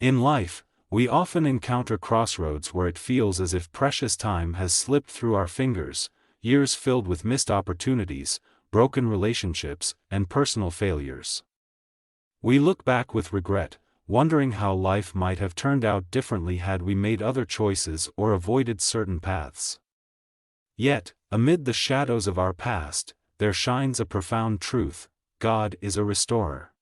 In life, we often encounter crossroads where it feels as if precious time has slipped through our fingers, years filled with missed opportunities, broken relationships, and personal failures. We look back with regret, wondering how life might have turned out differently had we made other choices or avoided certain paths. Yet, amid the shadows of our past, there shines a profound truth: God is a restorer.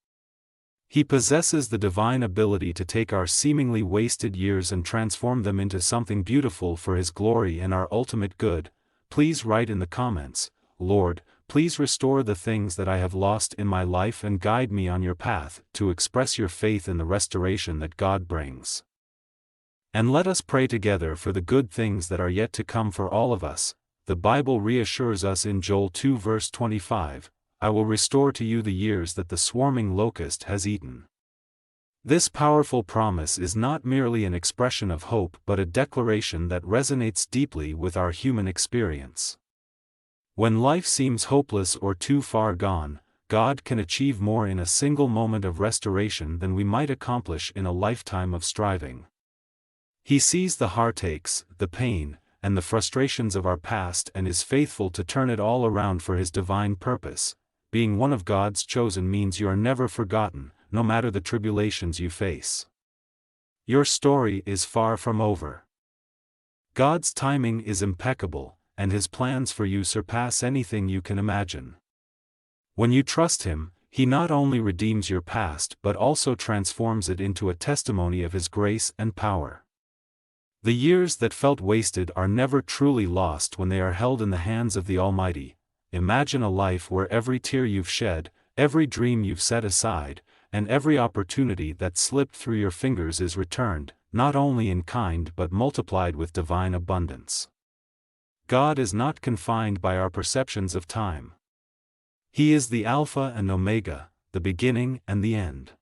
He possesses the divine ability to take our seemingly wasted years and transform them into something beautiful for His glory and our ultimate good. Please write in the comments, "Lord, please restore the things that I have lost in my life and guide me on your path," to express your faith in the restoration that God brings. And let us pray together for the good things that are yet to come for all of us. The Bible reassures us in Joel 2 verse 25, "I will restore to you the years that the swarming locust has eaten." This powerful promise is not merely an expression of hope but a declaration that resonates deeply with our human experience. When life seems hopeless or too far gone, God can achieve more in a single moment of restoration than we might accomplish in a lifetime of striving. He sees the heartaches, the pain, and the frustrations of our past and is faithful to turn it all around for His divine purpose. Being one of God's chosen means you are never forgotten, no matter the tribulations you face. Your story is far from over. God's timing is impeccable, and His plans for you surpass anything you can imagine. When you trust Him, He not only redeems your past but also transforms it into a testimony of His grace and power. The years that felt wasted are never truly lost when they are held in the hands of the Almighty. Imagine a life where every tear you've shed, every dream you've set aside, and every opportunity that slipped through your fingers is returned, not only in kind but multiplied with divine abundance. God is not confined by our perceptions of time. He is the Alpha and Omega, the beginning and the end.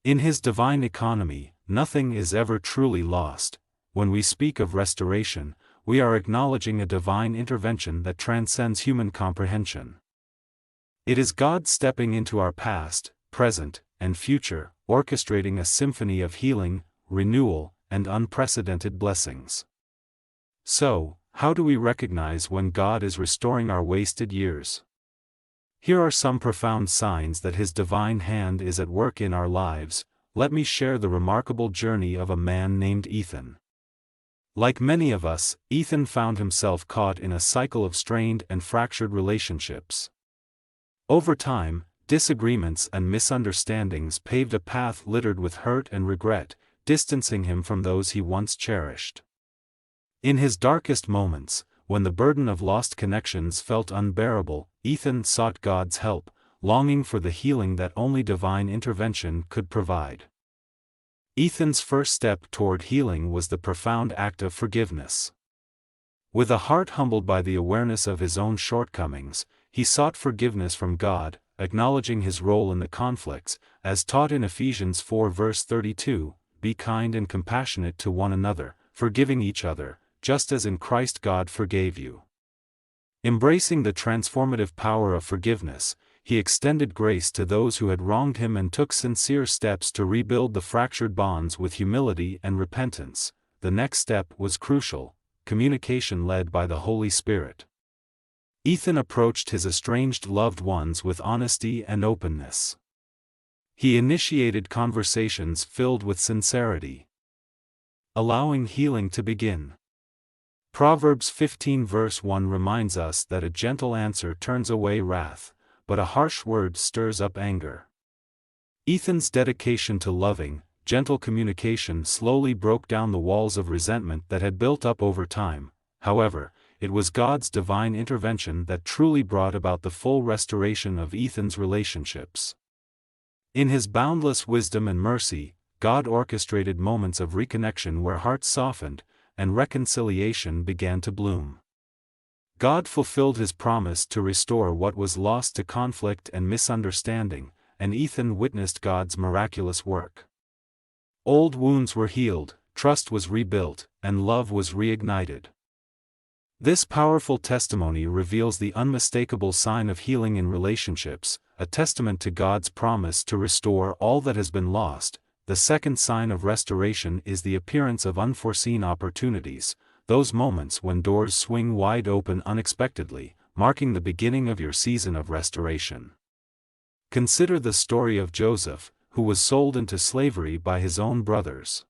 In His divine economy, nothing is ever truly lost. When we speak of restoration, we are acknowledging a divine intervention that transcends human comprehension. It is God stepping into our past, present, and future, orchestrating a symphony of healing, renewal, and unprecedented blessings. So, how do we recognize when God is restoring our wasted years? Here are some profound signs that His divine hand is at work in our lives. Let me share the remarkable journey of a man named Ethan. Like many of us, Ethan found himself caught in a cycle of strained and fractured relationships. Over time, disagreements and misunderstandings paved a path littered with hurt and regret, distancing him from those he once cherished. In his darkest moments, when the burden of lost connections felt unbearable, Ethan sought God's help, longing for the healing that only divine intervention could provide. Ethan's first step toward healing was the profound act of forgiveness. With a heart humbled by the awareness of his own shortcomings, he sought forgiveness from God, acknowledging his role in the conflicts, as taught in Ephesians 4 verse 32, "Be kind and compassionate to one another, forgiving each other, just as in Christ God forgave you." Embracing the transformative power of forgiveness, he extended grace to those who had wronged him and took sincere steps to rebuild the fractured bonds with humility and repentance. The next step was crucial: communication led by the Holy Spirit. Ethan approached his estranged loved ones with honesty and openness. He initiated conversations filled with sincerity, allowing healing to begin. Proverbs 15 verse 1 reminds us that a gentle answer turns away wrath, but a harsh word stirs up anger. Ethan's dedication to loving, gentle communication slowly broke down the walls of resentment that had built up over time. However, it was God's divine intervention that truly brought about the full restoration of Ethan's relationships. In His boundless wisdom and mercy, God orchestrated moments of reconnection where hearts softened, and reconciliation began to bloom. God fulfilled His promise to restore what was lost to conflict and misunderstanding, and Ethan witnessed God's miraculous work. Old wounds were healed, trust was rebuilt, and love was reignited. This powerful testimony reveals the unmistakable sign of healing in relationships, a testament to God's promise to restore all that has been lost. the second sign of restoration is the appearance of unforeseen opportunities, those moments when doors swing wide open unexpectedly, marking the beginning of your season of restoration. Consider the story of Joseph, who was sold into slavery by his own brothers.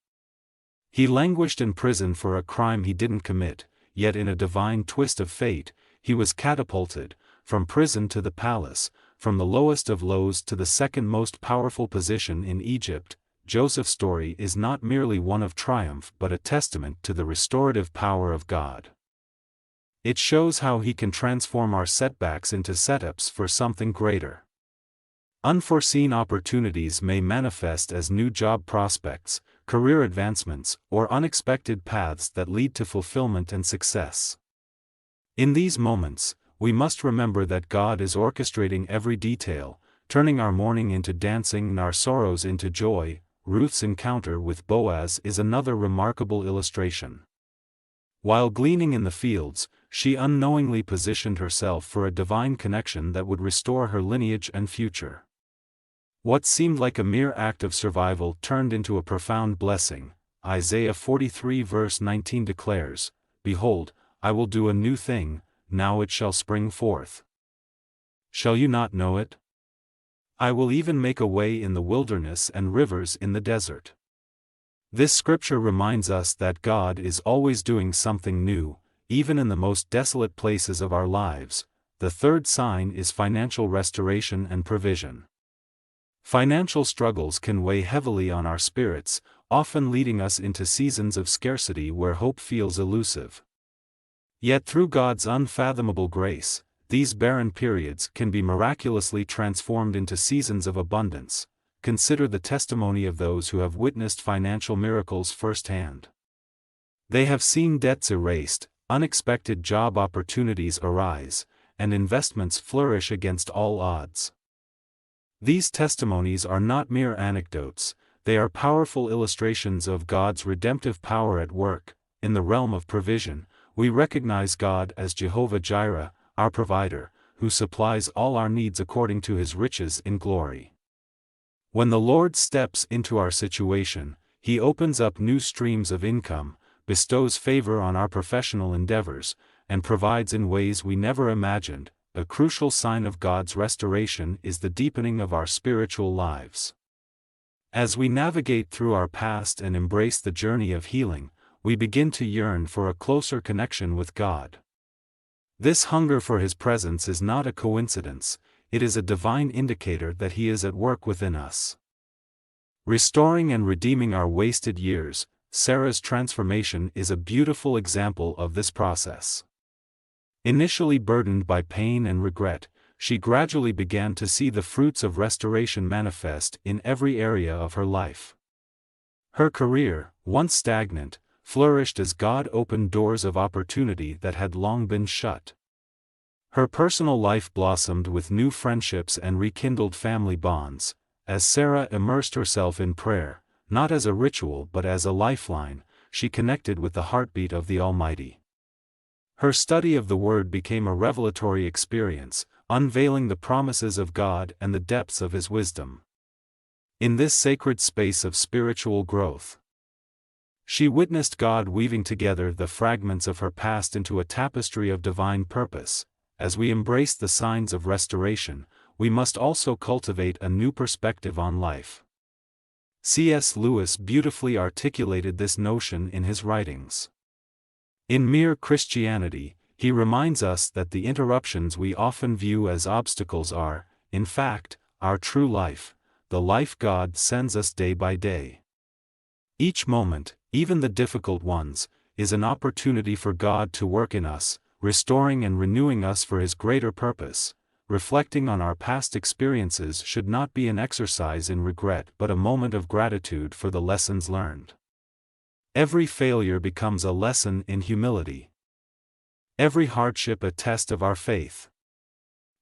He languished in prison for a crime he didn't commit, yet in a divine twist of fate, he was catapulted, from prison to the palace, from the lowest of lows to the second most powerful position in Egypt. Joseph's story is not merely one of triumph but a testament to the restorative power of God. It shows how He can transform our setbacks into setups for something greater. Unforeseen opportunities may manifest as new job prospects, career advancements, or unexpected paths that lead to fulfillment and success. In these moments, we must remember that God is orchestrating every detail, turning our mourning into dancing and our sorrows into joy. Ruth's encounter with Boaz is another remarkable illustration. While gleaning in the fields, she unknowingly positioned herself for a divine connection that would restore her lineage and future. What seemed like a mere act of survival turned into a profound blessing. Isaiah 43 verse 19 declares, "Behold, I will do a new thing, now it shall spring forth. Shall you not know it? I will even make a way in the wilderness and rivers in the desert." This scripture reminds us that God is always doing something new, even in the most desolate places of our lives. The third sign is financial restoration and provision. Financial struggles can weigh heavily on our spirits, often leading us into seasons of scarcity where hope feels elusive. Yet through God's unfathomable grace, these barren periods can be miraculously transformed into seasons of abundance. Consider the testimony of those who have witnessed financial miracles firsthand. They have seen debts erased, unexpected job opportunities arise, and investments flourish against all odds. These testimonies are not mere anecdotes, they are powerful illustrations of God's redemptive power at work. In the realm of provision, we recognize God as Jehovah Jireh, our provider, who supplies all our needs according to His riches in glory. When the Lord steps into our situation, He opens up new streams of income, bestows favor on our professional endeavors, and provides in ways we never imagined. A crucial sign of God's restoration is the deepening of our spiritual lives. As we navigate through our past and embrace the journey of healing, we begin to yearn for a closer connection with God. This hunger for His presence is not a coincidence, it is a divine indicator that He is at work within us. Restoring and redeeming our wasted years, Sarah's transformation is a beautiful example of this process. Initially burdened by pain and regret, she gradually began to see the fruits of restoration manifest in every area of her life. Her career, once stagnant, flourished as God opened doors of opportunity that had long been shut. Her personal life blossomed with new friendships and rekindled family bonds, as Sarah immersed herself in prayer, not as a ritual but as a lifeline. She connected with the heartbeat of the Almighty. Her study of the Word became a revelatory experience, unveiling the promises of God and the depths of His wisdom. In this sacred space of spiritual growth, she witnessed God weaving together the fragments of her past into a tapestry of divine purpose. As we embrace the signs of restoration, we must also cultivate a new perspective on life. C.S. Lewis beautifully articulated this notion in his writings. In Mere Christianity, he reminds us that the interruptions we often view as obstacles are, in fact, our true life, the life God sends us day by day. Each moment, even the difficult ones, is an opportunity for God to work in us, restoring and renewing us for His greater purpose. Reflecting on our past experiences should not be an exercise in regret but a moment of gratitude for the lessons learned. Every failure becomes a lesson in humility. Every hardship a test of our faith.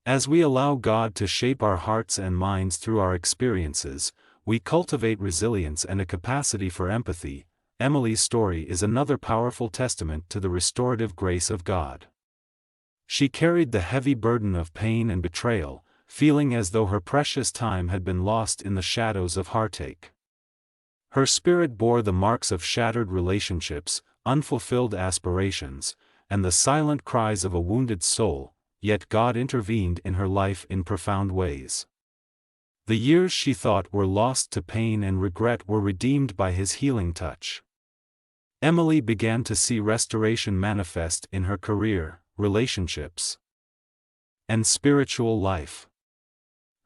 As we allow God to shape our hearts and minds through our experiences, we cultivate resilience and a capacity for empathy. Emily's story is another powerful testament to the restorative grace of God. She carried the heavy burden of pain and betrayal, feeling as though her precious time had been lost in the shadows of heartache. Her spirit bore the marks of shattered relationships, unfulfilled aspirations, and the silent cries of a wounded soul, yet God intervened in her life in profound ways. The years she thought were lost to pain and regret were redeemed by His healing touch. Emily began to see restoration manifest in her career, relationships, and spiritual life.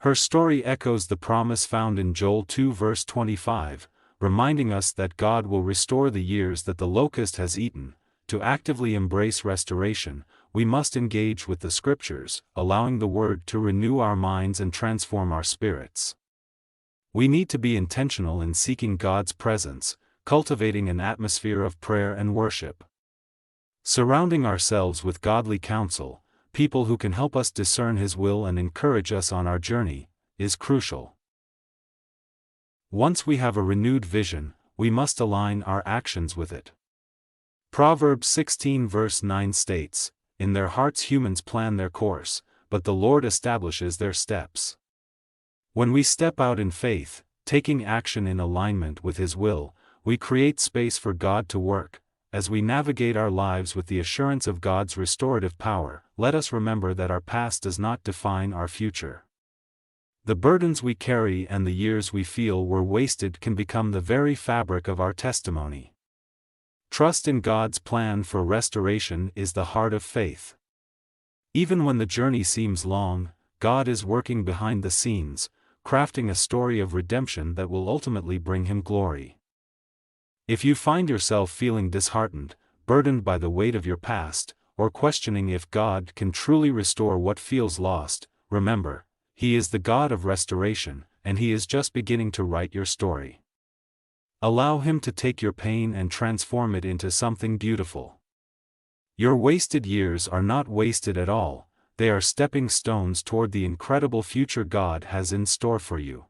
Her story echoes the promise found in Joel 2 verse 25, reminding us that God will restore the years that the locust has eaten. To actively embrace restoration, we must engage with the Scriptures, allowing the Word to renew our minds and transform our spirits. We need to be intentional in seeking God's presence, cultivating an atmosphere of prayer and worship. Surrounding ourselves with godly counsel, people who can help us discern His will and encourage us on our journey, is crucial. Once we have a renewed vision, we must align our actions with it. Proverbs 16 verse 9 states, "In their hearts humans plan their course, but the Lord establishes their steps." When we step out in faith, taking action in alignment with His will, we create space for God to work. As we navigate our lives with the assurance of God's restorative power, let us remember that our past does not define our future. The burdens we carry and the years we feel were wasted can become the very fabric of our testimony. Trust in God's plan for restoration is the heart of faith. Even when the journey seems long, God is working behind the scenes, crafting a story of redemption that will ultimately bring Him glory. If you find yourself feeling disheartened, burdened by the weight of your past, or questioning if God can truly restore what feels lost, remember, He is the God of restoration, and He is just beginning to write your story. Allow Him to take your pain and transform it into something beautiful. Your wasted years are not wasted at all, they are stepping stones toward the incredible future God has in store for you.